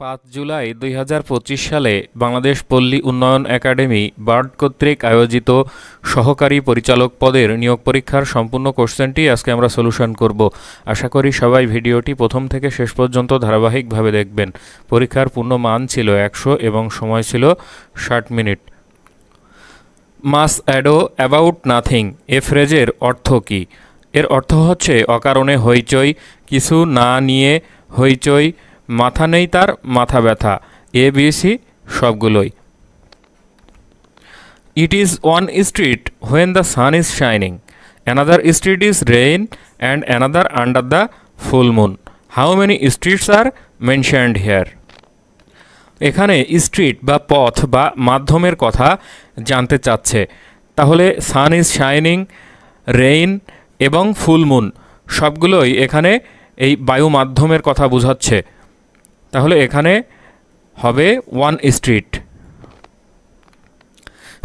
5 জুলাই 2025 সালে বাংলাদেশ পল্লী উন্নয়ন একাডেমি বার্ড কর্তৃক আয়োজিত সহকারী পরিচালক পদের নিয়োগ পরীক্ষার সম্পূর্ণ কোশ্চেনটি আজকে আমরা সলিউশন করব। আশা করি সবাই ভিডিওটি প্রথম থেকে শেষ পর্যন্ত ধারাবাহিকভাবে দেখবেন। পরীক্ষার পূর্ণ মান ছিল 100 এবং সময় ছিল 60 মিনিট। Much ado about nothing a ফ্রেজের অর্থ কী? এর অর্থ হচ্ছে অকারণে হইচই, কিছু না নিয়ে হইচই, মাথা নেই তার মাথা ব্যথা, ABC সবগুলোই। It is one street when the sun is shining, another street is rain and another under the full moon. How many streets are mentioned here? এখানে স্ট্রিট বা পথ বা মাধ্যমের কথা জানতে চাচ্ছে। তাহলে সান ইজ শাইনিং, রেইন এবং ফুল মুন সবগুলোই এখানে এই বায়ু মাধ্যমের কথা বোঝাচ্ছে। তাহলে এখানে হবে one street.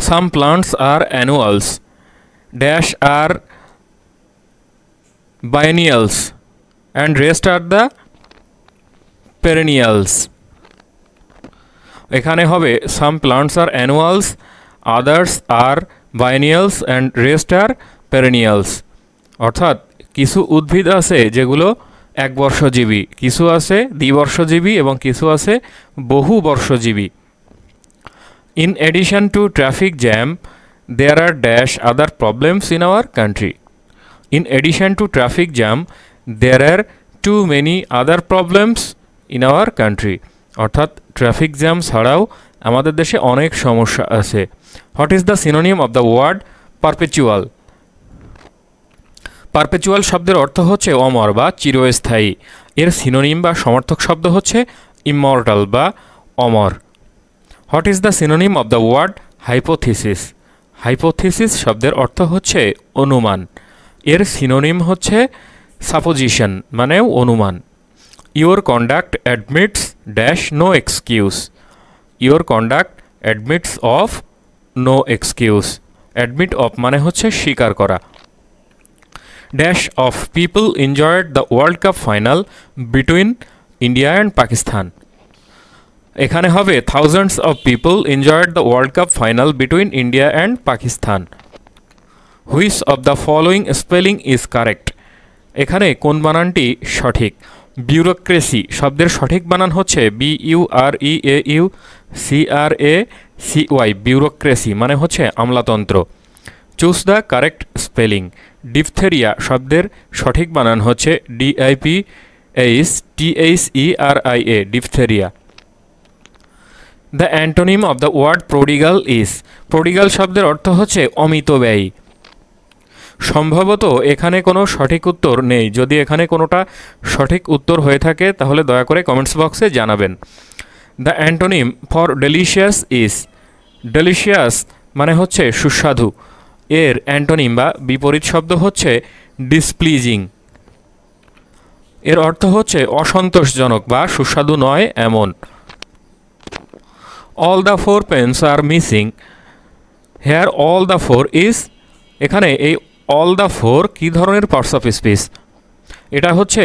Some plants are annuals, dash are biennials and rest are the perennials. এখানে হবে some plants are annuals, others are biennials and rest are perennials. অর্থাৎ কিছু উদ্ভিদ আছে যেগুলো এক বর্ষজীবী, কিছু আছে দ্বিবর্ষজীবী এবং কিছু আছে বহু বর্ষজীবী। In addition to traffic jam there are dash other problems in our country. In addition to traffic jam there are too many other problems in our country. অর্থাৎ ট্রাফিক জ্যাম ছাড়াও আমাদের দেশে অনেক সমস্যা আছে। What is the synonym of the word perpetual? Perpetual শব্দের অর্থ হচ্ছে অমর বা চিরস্থায়ী। এর সিনোনিম বা সমার্থক শব্দ হচ্ছে ইমর্টাল বা অমর। What is the synonym of the word hypothesis? Hypothesis শব্দের অর্থ হচ্ছে অনুমান। এর সিনোনিম হচ্ছে সাপোজিশন মানে অনুমান। Your conduct admits dash no excuse. Your conduct admits of no excuse. Admit of মানে হচ্ছে স্বীকার করা। Dash of people enjoyed the world cup final between India and Pakistan. এখানে হবে thousands of people enjoyed the world cup final between India and Pakistan. Which of the following spelling is correct? এখানে কোন বানানটি সঠিক? Bureaucracy শব্দের সঠিক বানান হচ্ছে BUREAUCRACY। বিউরোক্রেসি মানে হচ্ছে আমলাতন্ত্র। Choose the correct spelling. Diphtheria শব্দের সঠিক বানান হচ্ছে DIPHTHERIA diphtheria. The antonym of the word prodigal is? Prodigal শব্দের অর্থ হচ্ছে অমিতব্যয়ী। সম্ভবত এখানে কোনো সঠিক উত্তর নেই। যদি এখানে কোনোটা সঠিক উত্তর হয়ে থাকে তাহলে দয়া করে কমেন্টস বক্সে জানাবেন। The antonym for delicious is? Delicious মানে হচ্ছে সুস্বাদু। এর অ্যান্টোনিম বা বিপরীত শব্দ হচ্ছে ডিসপ্লিজিং। এর অর্থ হচ্ছে অসন্তোষজনক বা সুস্বাদু নয় এমন। All the four pens are missing, here all the four is? এখানে এই অল দ্য ফোর কী ধরনের পার্টস অফ স্পিচ? এটা হচ্ছে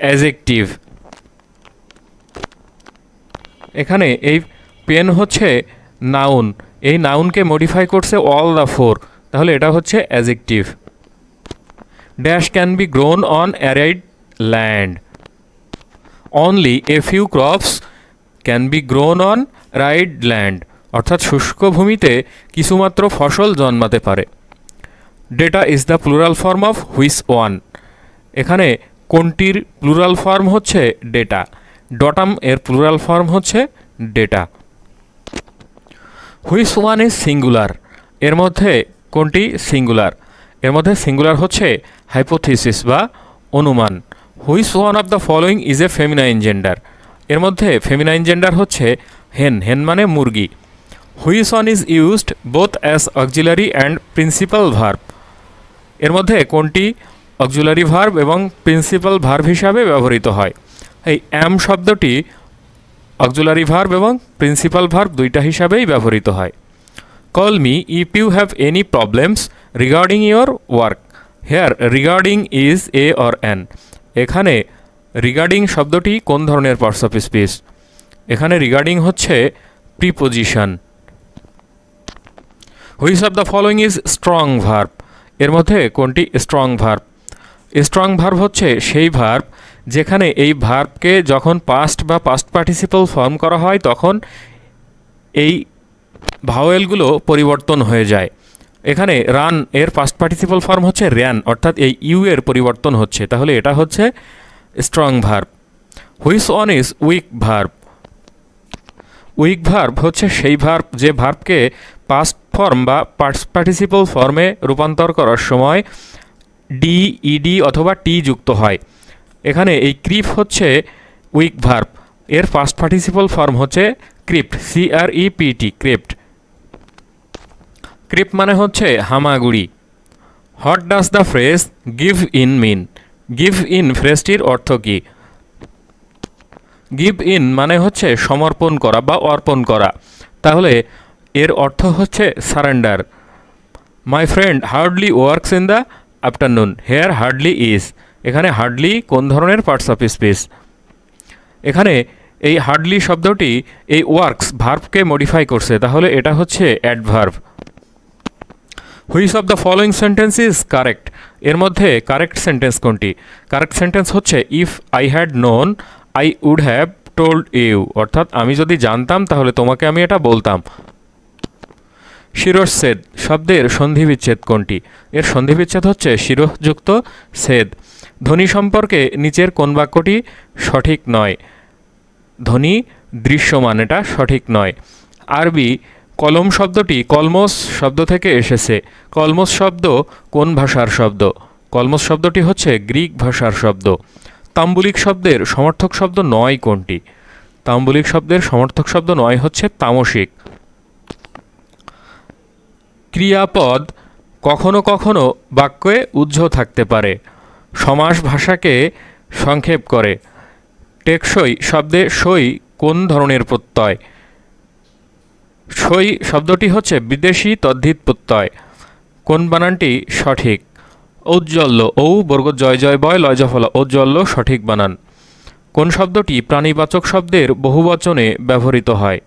অ্যাজেকটিভ। এখানে এই পেন হচ্ছে নাউন, এই নাউনকে মডিফাই করছে অল দ্য ফোর, তাহলে এটা হচ্ছে adjective. Dash can be grown on arid land, only a few crops can be grown on arid land. অর্থাৎ শুষ্ক ভূমিতে কিছুমাত্র ফসল জন্মাতে পারে। Data is the plural form of which one? এখানে কোনটির প্লুরাল ফর্ম হচ্ছে ডেটা। ডটাম এর প্লুরাল ফর্ম হচ্ছে data. Which one is singular? এর মধ্যে কোনটি সিঙ্গুলার? এর মধ্যে সিঙ্গুলার হচ্ছে হাইপোথিসিস বা অনুমান। Which one of the following is a feminine gender? এর মধ্যে ফেমিনাইন জেন্ডার হচ্ছে হেন। হেন মানে মুরগি। Which one is used both as auxiliary and principal verb? এর মধ্যে কোনটি অক্সিলারি ভার্ব এবং প্রিন্সিপাল ভার্ব হিসাবে ব্যবহৃত হয়? এই অ্যাম শব্দটি অক্সিলারি ভার্ব এবং প্রিন্সিপাল ভার্ব দুইটা হিসাবেই ব্যবহৃত হয়। Call me if you have any problems regarding your work. Here regarding is a or an. এখানে রিগার্ডিং শব্দটি কোন ধরনের পার্টস অফ স্পিচ? এখানে রিগার্ডিং হচ্ছে preposition. Which of the following is strong verb, এর মধ্যে কোনটি স্ট্রং ভার্ব? স্ট্রং ভার্ব হচ্ছে সেই ভার্ব যেখানে এই ভার্বকে যখন পাস্ট বা পাস্ট পার্টিসিপল ফর্ম করা হয় তখন এই ভাওয়েলগুলো পরিবর্তন হয়ে যায়। এখানে রান এর পাস্ট পার্টিসিপল ফর্ম হচ্ছে র্যান, অর্থাৎ এই ইউ এর পরিবর্তন হচ্ছে, তাহলে এটা হচ্ছে strong verb. Which one is weak verb? Week verb হচ্ছে সেই ভার্ব যে ভার্বকে পাস্ট ফর্ম বা পাস্ট পার্টিসিপল ফর্মে রূপান্তর করার সময় ডি, ইডি অথবা টি যুক্ত হয়। এখানে এই ক্রিপ হচ্ছে উইক ভার্ব, এর পাস্ট পার্টিসিপল ফর্ম হচ্ছে ক্রিপ্ট, CREPT, ক্রিপ্ট। ক্রিপ্ট মানে হচ্ছে হামাগুড়ি। What does the phrase give in mean? Give in ফ্রেজটির অর্থ কী? গিভ ইন মানে হচ্ছে সমর্পণ করা বা অর্পণ করা, তাহলে এর অর্থ হচ্ছে surrender. My friend hardly works in the afternoon, here hardly is, এখানে হার্ডলি কোন ধরনের পার্টস অফ স্পিচ? এখানে এই হার্ডলি শব্দটি এই ওয়ার্কস ভার্বকে মডিফাই করছে, তাহলে এটা হচ্ছে adverb. Which of the following sentence is correct? এর মধ্যে কারেক্ট সেন্টেন্স কোনটি? কারেক্ট সেন্টেন্স হচ্ছে if I had known I would have told you, অর্থাৎ আমি যদি জানতাম তাহলে তোমাকে আমি এটা বলতাম। শিরশ্ছেদ শব্দের সন্ধিবিচ্ছেদ কোনটি? এর সন্ধিবিচ্ছেদ হচ্ছে শিরযুক্ত ছেদ। ধ্বনি সম্পর্কে নিচের কোন বাক্যটি সঠিক নয়? ধ্বনি দৃশ্যমান, এটা সঠিক নয়। আরবি কলম শব্দটি কলমস শব্দ থেকে এসেছে। কলমস শব্দ কোন ভাষার শব্দ? কলমস শব্দটি হচ্ছে গ্রিক ভাষার শব্দ। তাম্বুলিক শব্দের সমর্থক শব্দ নয় কোনটি? তাম্বুলিক শব্দের সমর্থক শব্দ নয় হচ্ছে তামসিক। ক্রিয়াপদ কখনো কখনো বাক্যে উহ্য থাকতে পারে। সমাস ভাষাকে সংক্ষেপ করে। টেকসই শব্দে সই কোন ধরনের প্রত্যয়? সই শব্দটি হচ্ছে বিদেশি তদ্ধিত প্রত্যয়। কোন বানানটি সঠিক? ঔজ্জ্বল্য, ঔ বর্গ জয় জয় বয় লয় জফল, ঔজ্জ্বল্য সঠিক বানান। কোন শব্দটি প্রাণীবাচক শব্দের বহুবচনে ব্যবহৃত হয়?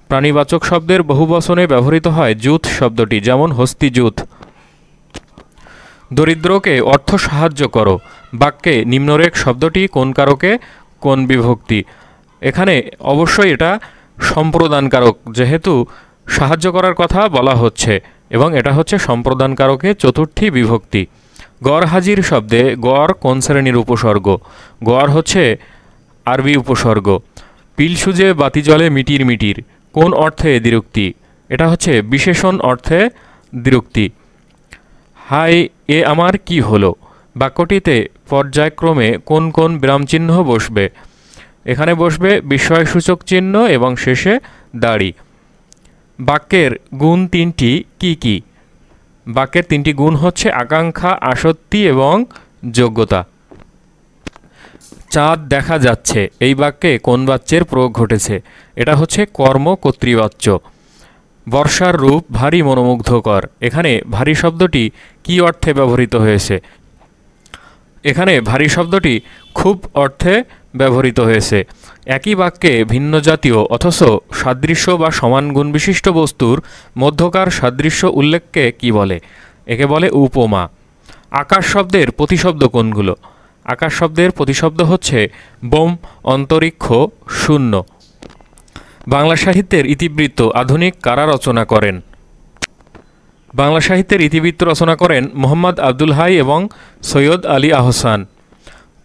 প্রাণীবাচক শব্দের বহুবচনে ব্যবহৃত হয় জুথ শব্দটি, যেমন হস্তিজুথ। দরিদ্রকে অর্থ সাহায্য করো বাক্যে নিম্নরেখ শব্দটি কোন কারকে কোন বিভক্তি? এখানে অবশ্যই এটা সম্প্রদানকারক, যেহেতু সাহায্য করার কথা বলা হচ্ছে, এবং এটা হচ্ছে সম্প্রদানকারকে চতুর্থী বিভক্তি। গড় হাজির শব্দে গড় কোন শ্রেণীর উপসর্গ? গড় হচ্ছে আরবি উপসর্গ। পিল সুজে বাতি জলে মিটির মিটির কোন অর্থে দ্বিরুক্তি? এটা হচ্ছে বিশেষণ অর্থে দ্বিরুক্তি। হাই এ আমার কি হলো বাক্যটিতে পর্যায়ক্রমে কোন কোন বিরামচিহ্ন বসবে? এখানে বসবে বিস্ময়সূচক চিহ্ন এবং শেষে দাড়ি। বাক্যের গুণ তিনটি কি কি? বাক্যের তিনটি গুণ হচ্ছে আকাঙ্ক্ষা, আসক্তি এবং যোগ্যতা। চাঁদ দেখা যাচ্ছে এই বাক্যে কোন বাচ্যের প্রয়োগ ঘটেছে? এটা হচ্ছে কর্ম কর্তৃবাচ্য। বর্ষার রূপ ভারী মনোমুগ্ধকর, এখানে ভারী শব্দটি কি অর্থে ব্যবহৃত হয়েছে? এখানে ভারী শব্দটি খুব অর্থে ব্যবহৃত হয়েছে। একই বাক্যে ভিন্ন জাতীয় অথচ সাদৃশ্য বা সমান গুণবিশিষ্ট বস্তুর মধ্যকার সাদৃশ্য উল্লেখকে কি বলে? একে বলে উপমা। আকাশ শব্দের প্রতিশব্দ কোনগুলো? আকাশ শব্দের প্রতিশব্দ হচ্ছে বোম, অন্তরিক্ষ, শূন্য। বাংলা সাহিত্যের ইতিবৃত্ত আধুনিক কারা রচনা করেন? বাংলা সাহিত্যের ইতিবৃত্ত রচনা করেন মোহাম্মদ আব্দুল হাই এবং সৈয়দ আলী আহসান।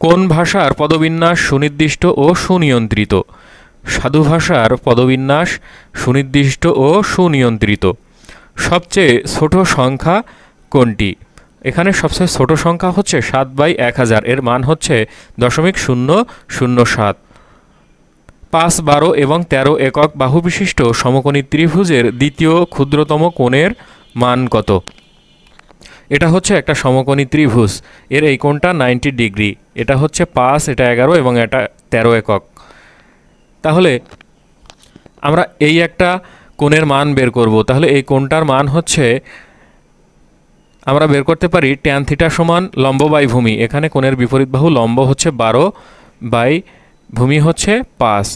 কোন ভাষার পদবিন্যাস সুনির্দিষ্ট ও সুনিয়ন্ত্রিত? সাধু ভাষার পদবিন্যাস সুনির্দিষ্ট ও সুনিয়ন্ত্রিত। সবচেয়ে ছোট সংখ্যা কোনটি? এখানে সবচেয়ে ছোট সংখ্যা হচ্ছে 7/1000, এর মান হচ্ছে 0.007। 5, 12 এবং 13 একক বাহু বিশিষ্ট সমকোণী ত্রিভুজের দ্বিতীয় ক্ষুদ্রতম কোণের মান কত? এটা হচ্ছে একটা সমকোণী ত্রিভুজ, এর এই কোণটা 90 ডিগ্রি। এটা হচ্ছে 5, এটা 11 এবং এটা 13 একক। তাহলে আমরা এই একটা কোণের মান বের করব। তাহলে এই কোণটার মান হচ্ছে আমরা বের করতে পারি tan θ সমান লম্ব বাই ভূমি। এখানে কোণের বিপরীত বাহু লম্ব হচ্ছে 12 বাই ভূমি হচ্ছে 5।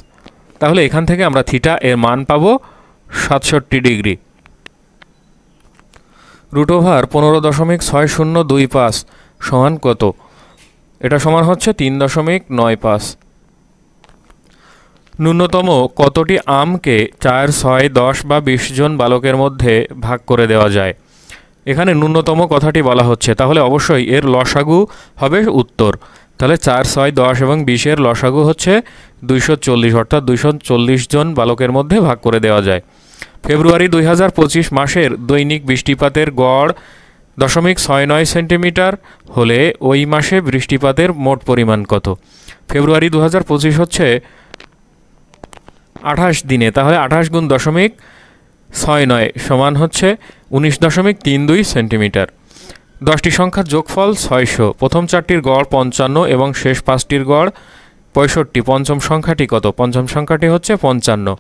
তাহলে এখান থেকে আমরা থিটা এর মান পাবো 67 ডিগ্রি। √15.6025 সমান কত? এটা সমান হচ্ছে 3.95। ন্যূনতম কতটি আমকে 4, 6, 10 বা 20 জন বালকের মধ্যে ভাগ করে দেওয়া যায়? এখানে ন্যূনতম কথাটি বলা হচ্ছে, তাহলে অবশ্যই এর লসাগু হবে উত্তর। তাহলে 4, 6, 10 এবং 20-এর লসাগু হচ্ছে 240, অর্থাৎ 240 জন বালকের মধ্যে ভাগ করে দেওয়া যায়। ফেব্রুয়ারি 2025 মাসের দৈনিক বৃষ্টিপাতের গড় 0.69 সেন্টিমিটার হলে ওই মাসে বৃষ্টিপাতের মোট পরিমাণ কত? ফেব্রুয়ারি 2025 হচ্ছে 28 দিনে, তাহলে 28 গুণ 0.69 সমান হচ্ছে 19.32 সেন্টিমিটার। 10টি সংখ্যার যোগফল 600, প্রথম 4টির গড় 55 এবং শেষ 5টির গড় 65। পঞ্চম সংখ্যাটি কত? পঞ্চম সংখ্যাটি হচ্ছে 55।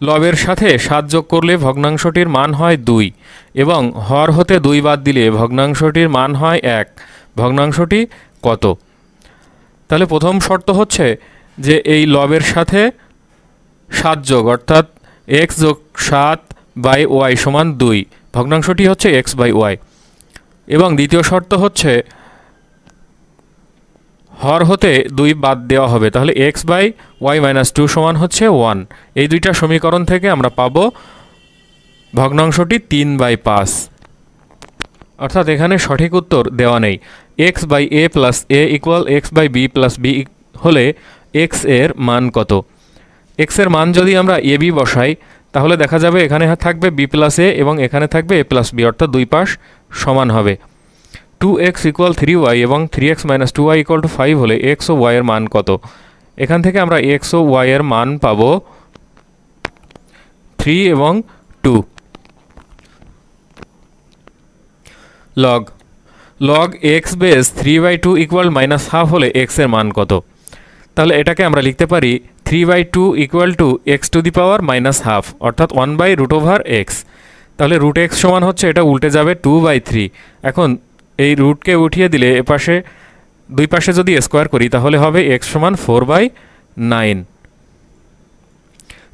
লবের সাথে 7 যোগ করলে ভগ্নাংশটির মান হয় 2 এবং হর হতে 2 বাদ দিলে ভগ্নাংশটির মান হয় 1। ভগ্নাংশটি কত? তাহলে প্রথম শর্ত হচ্ছে যে এই লবের সাথে 7 যোগ, অর্থাৎ x যোগ 7/y সমান 2, ভগ্নাংশটি হচ্ছে x/y। এবং দ্বিতীয় শর্ত হচ্ছে হর হতে 2 বাদ দেওয়া হবে, তাহলে x/y - 2 সমান হচ্ছে 1। এই দুইটা সমীকরণ থেকে আমরা পাবো ভগ্নাংশটি 3/5, অর্থাৎ এখানে সঠিক উত্তর দেওয়া নেই। x/a + a = x/b + b হলে x এর মান কত? x এর মান যদি আমরা ab বসাই তাহলে দেখা যাবে এখানে থাকবে b + a এবং এখানে থাকবে a + b, অর্থাৎ দুই পাশ সমান হবে। 2x = 3y এবং 3x - 2y = 5 হলে x ও y এর মান কত? এখান থেকে আমরা x ও y এর মান পাবো 3 এবং 2। log x বেস 3/2 = -½ হলে x এর মান কত? তাহলে এটাকে আমরা লিখতে পারি 3/2 = x⁻⁻², অর্থাৎ 1/√x। তাহলে √x সমান হচ্ছে, এটা উল্টে যাবে 2/3। এখন এই রুটকে উঠিয়ে দিলে এপাশে দুই পাশে যদি স্কোয়ার করি তাহলে হবে x সমান 4/9।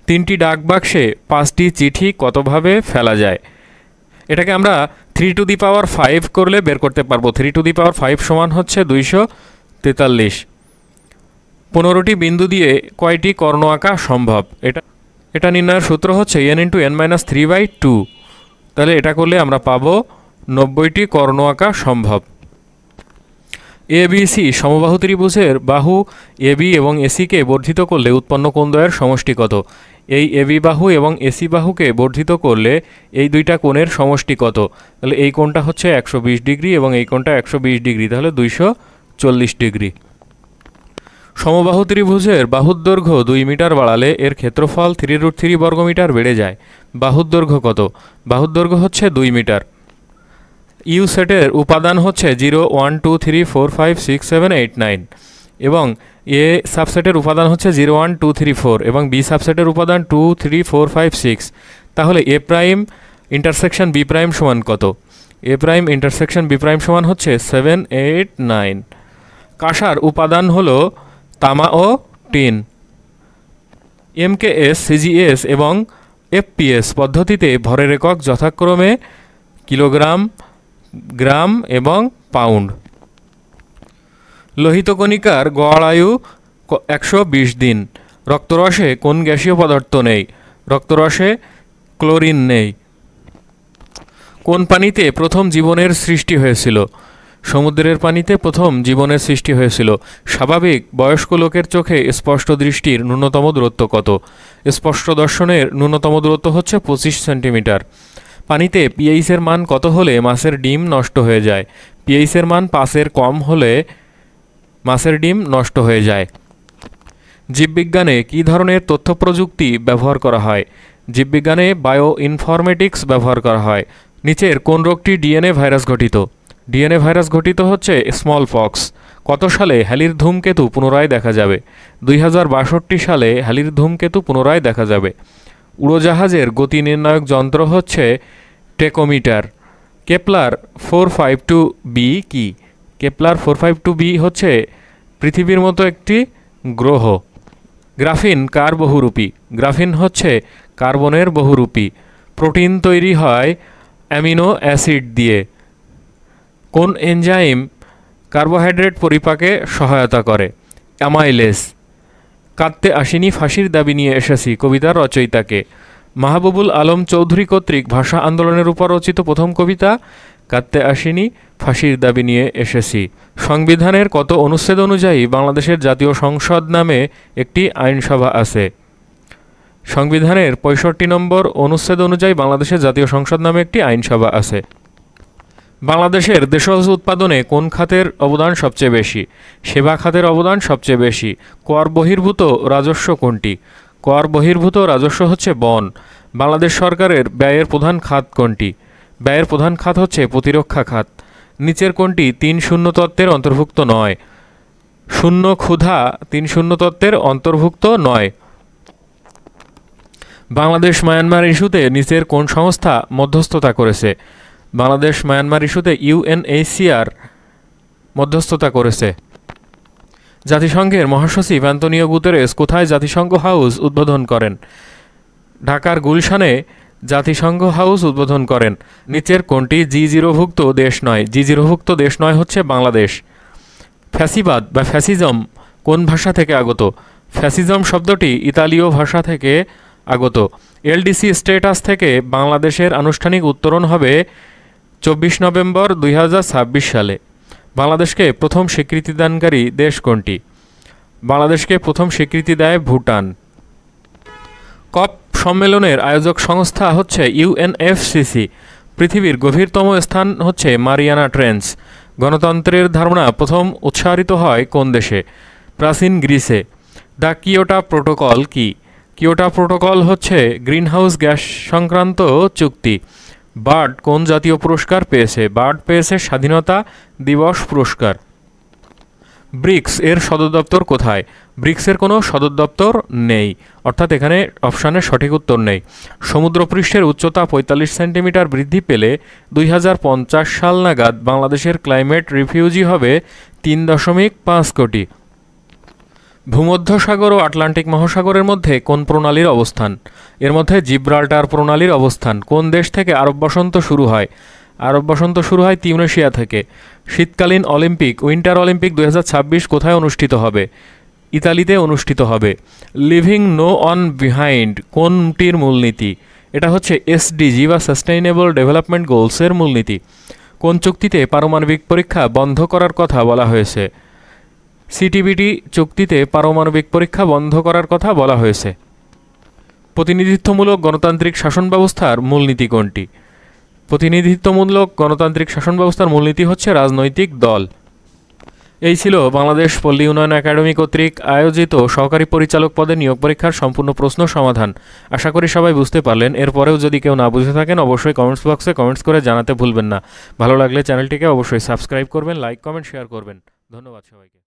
3টি ডাক বাক্সে 5টি চিঠি কতভাবে ফেলা যায়? এটাকে আমরা 3⁵ করলে বের করতে পারবো। 3⁵ সমান হচ্ছে 243। 15টি বিন্দু দিয়ে কয়টি কর্ণ আঁকা সম্ভব? এটা নির্ণয়ের সূত্র হচ্ছে n × n-3/2। তাহলে এটা করলে আমরা পাবো 90টি কর্ণ আঁকা সম্ভব। ABC সমবাহু ত্রিভুজের বাহু AB এবং AC কে বর্ধিত করলে উৎপন্ন কোণদ্বয়ের সমষ্টি কত? এই AB বাহু এবং AC বাহুকে বর্ধিত করলে এই দুইটা কোণের সমষ্টি কত? তাহলে এই কোণটা হচ্ছে 120 ডিগ্রি এবং এই কোণটা 120 ডিগ্রি, তাহলে 240 ডিগ্রি। সমবাহু ত্রিভুজের বাহুর দৈর্ঘ্য 2 মিটার বাড়ালে এর ক্ষেত্রফল 3√3 বর্গমিটার বেড়ে যায়। বাহুর দৈর্ঘ্য কত? বাহুর দৈর্ঘ্য হচ্ছে 2 মিটার। ইউ সেটের উপাদান হচ্ছে 0, 1, 2, 3, 4, 5, 6, 7, 8, 9 এবং এ সাবসেটের উপাদান হচ্ছে 0, 1, 2, 3, 4 এবং বি সাবসেটের উপাদান 2, 3, 4, 5, 6। তাহলে এ প্রাইম ইন্টারসেকশন বি প্রাইম সমান কত? এ প্রাইম ইন্টারসেকশন বি প্রাইম সমান হচ্ছে 7, 8, 9। কাঁসার উপাদান হলো তামা ও টিন। MKS, CGS এবং FPS পদ্ধতিতে ভরের একক যথাক্রমে কিলোগ্রাম, গ্রাম এবং পাউন্ড। লোহিত কণিকার গড় আয়ু 120 দিন। রক্তরসে কোন গ্যাসীয় পদার্থ নেই? রক্তরসে ক্লোরিন নেই। কোন পানিতে প্রথম জীবনের সৃষ্টি হয়েছিল? সমুদ্রের পানিতে প্রথম জীবনের সৃষ্টি হয়েছিল। স্বাভাবিক বয়স্ক লোকের চোখে স্পষ্ট দৃষ্টির ন্যূনতম দূরত্ব কত? স্পষ্ট দর্শনের ন্যূনতম দূরত্ব হচ্ছে 25 সেন্টিমিটার। পানিতে পিএইচের মান কত হলে মাছের ডিম নষ্ট হয়ে যায়? পিএইচের মান 5-এর কম হলে মাছের ডিম নষ্ট হয়ে যায়। জীববিজ্ঞানে কী ধরনের তথ্য প্রযুক্তি ব্যবহার করা হয়? জীববিজ্ঞানে বায়ো ইনফরমেটিক্স ব্যবহার করা হয়। নিচের কোন রোগটি ডিএনএ ভাইরাস ঘটিত? ডিএনএ ভাইরাস ঘটিত হচ্ছে স্মল পক্স। কত সালে হ্যালির ধূমকেতু পুনরায় দেখা যাবে? 2062 সালে হ্যালির ধূমকেতু পুনরায় দেখা যাবে। উড়োজাহাজের গতি নির্ণায়ক যন্ত্র হচ্ছে টেকোমিটার। কেপলার 452b কি? কেপলার 452b হচ্ছে পৃথিবীর মতো একটি গ্রহ। গ্রাফিন কার বহুরূপী? গ্রাফিন হচ্ছে কার্বনের বহুরূপী। প্রোটিন তৈরি হয় অ্যামিনো অ্যাসিড দিয়ে। কোন এনজাইম কার্বোহাইড্রেট পরিপাকে সহায়তা করে? অ্যামাইলেজ। কাঁদতে আসিনি ফাঁসির দাবি নিয়ে এসেছি কবিতার রচয়িতাকে? মাহবুবুল আলম চৌধুরী কর্তৃক ভাষা আন্দোলনের উপর রচিত প্রথম কবিতা কাঁদতে আসিনি ফাঁসির দাবি নিয়ে এসেছি। সংবিধানের কত অনুচ্ছেদ অনুযায়ী বাংলাদেশের জাতীয় সংসদ নামে একটি আইনসভা আছে? সংবিধানের ৬৫ নম্বর অনুচ্ছেদ অনুযায়ী বাংলাদেশের জাতীয় সংসদ নামে একটি আইনসভা আছে। বাংলাদেশের দেশজ উৎপাদনে কোন খাতের অবদান সবচেয়ে বেশি? সেবা খাতের অবদান সবচেয়ে বেশি। কর বহির্ভূত রাজস্ব কোনটি? কর বহির্ভূত রাজস্ব হচ্ছে বন। বাংলাদেশ সরকারের ব্যয়ের প্রধান খাত কোনটি? ব্যয়ের প্রধান খাত হচ্ছে প্রতিরক্ষা খাত। নিচের কোনটি ৩-০ তত্ত্বের অন্তর্ভুক্ত নয়? শূন্য ক্ষুধা ৩-০ তত্ত্বের অন্তর্ভুক্ত নয়। বাংলাদেশ মায়ানমার ইস্যুতে নিচের কোন সংস্থা মধ্যস্থতা করেছে? বাংলাদেশ মায়ানমার ইস্যুতে ইউএনএইচসিআর মধ্যস্থতা করেছে। জাতিসংঘের মহাসচিব অ্যান্তোনিও গুতেরেস কোথায় জাতিসংঘ হাউস উদ্বোধন করেন? ঢাকার গুলশানে জাতিসংঘ হাউস উদ্বোধন করেন। নিচের কোনটি জি0ভুক্ত দেশ নয়? জি0ভুক্ত দেশ নয় হচ্ছে বাংলাদেশ। ফ্যাসিবাদ বা ফ্যাসিজম কোন ভাষা থেকে আগত? ফ্যাসিজম শব্দটি ইতালীয় ভাষা থেকে আগত। এলডিসি স্ট্যাটাস থেকে বাংলাদেশের আনুষ্ঠানিক উত্তরণ হবে ২৪ নভেম্বর ২০২৬ সালে। বাংলাদেশকে প্রথম স্বীকৃতিদানকারী দেশ কোনটি? বাংলাদেশকে প্রথম স্বীকৃতি দেয় ভুটান। কপ সম্মেলনের আয়োজক সংস্থা হচ্ছে ইউএনএফসিসি। পৃথিবীর গভীরতম স্থান হচ্ছে মারিয়ানা ট্রেঞ্চ। গণতন্ত্রের ধারণা প্রথম উৎসারিত হয় কোন দেশে? প্রাচীন গ্রিসে। দ্য কিয়োটো প্রোটোকল কি? কিয়োটো প্রোটোকল হচ্ছে গ্রিনহাউস গ্যাস সংক্রান্ত চুক্তি। বার্ড কোন জাতীয় পুরস্কার পেয়েছে? বার্ড পেয়েছে স্বাধীনতা দিবস পুরস্কার। ব্রিক্স এর সদর দপ্তর কোথায়? ব্রিক্সের কোনো সদর দপ্তর নেই, অর্থাৎ এখানে অপশানের সঠিক উত্তর নেই। সমুদ্রপৃষ্ঠের উচ্চতা ৪৫ সেন্টিমিটার বৃদ্ধি পেলে ২০৫০ সাল নাগাদ বাংলাদেশের ক্লাইমেট রিফিউজি হবে ৩.৫ কোটি। ভূমধ্যসাগর ও আটলান্টিক মহাসাগরের মধ্যে কোন প্রণালীর অবস্থান? এর মধ্যে জিব্রাল্টার প্রণালীর অবস্থান। কোন দেশ থেকে আরব বসন্ত শুরু হয়? আরব বসন্ত শুরু হয় তিউনেশিয়া থেকে। শীতকালীন অলিম্পিক উইন্টার অলিম্পিক ২০২৬ কোথায় অনুষ্ঠিত হবে? ইতালিতে অনুষ্ঠিত হবে। লিভিং নো অন বিহাইন্ড কোনটির মূলনীতি? এটা হচ্ছে এসডিজি বা সাস্টেইনেবল ডেভেলপমেন্ট গোলসের মূলনীতি। কোন চুক্তিতে পারমাণবিক পরীক্ষা বন্ধ করার কথা বলা হয়েছে? সিটিবিটি চুক্তিতে পারমাণবিক পরীক্ষা বন্ধ করার কথা বলা হয়েছে। প্রতিনিধিত্বমূলক গণতান্ত্রিক শাসন ব্যবস্থার মূলনীতি কোনটি? প্রতিনিধিত্বমূলক গণতান্ত্রিক শাসন ব্যবস্থার মূলনীতি হচ্ছে রাজনৈতিক দল। এই ছিল বাংলাদেশ পল্লী উন্নয়ন একাডেমি কর্তৃক আয়োজিত সহকারী পরিচালক পদে নিয়োগ পরীক্ষার সম্পূর্ণ প্রশ্ন সমাধান। আশা করি সবাই বুঝতে পারলেন। এরপরেও যদি কেউ না বুঝে থাকেন অবশ্যই কমেন্টস বক্সে কমেন্টস করে জানাতে ভুলবেন না। ভালো লাগলে চ্যানেলটিকে অবশ্যই সাবস্ক্রাইব করবেন, লাইক কমেন্ট শেয়ার করবেন। ধন্যবাদ সবাইকে।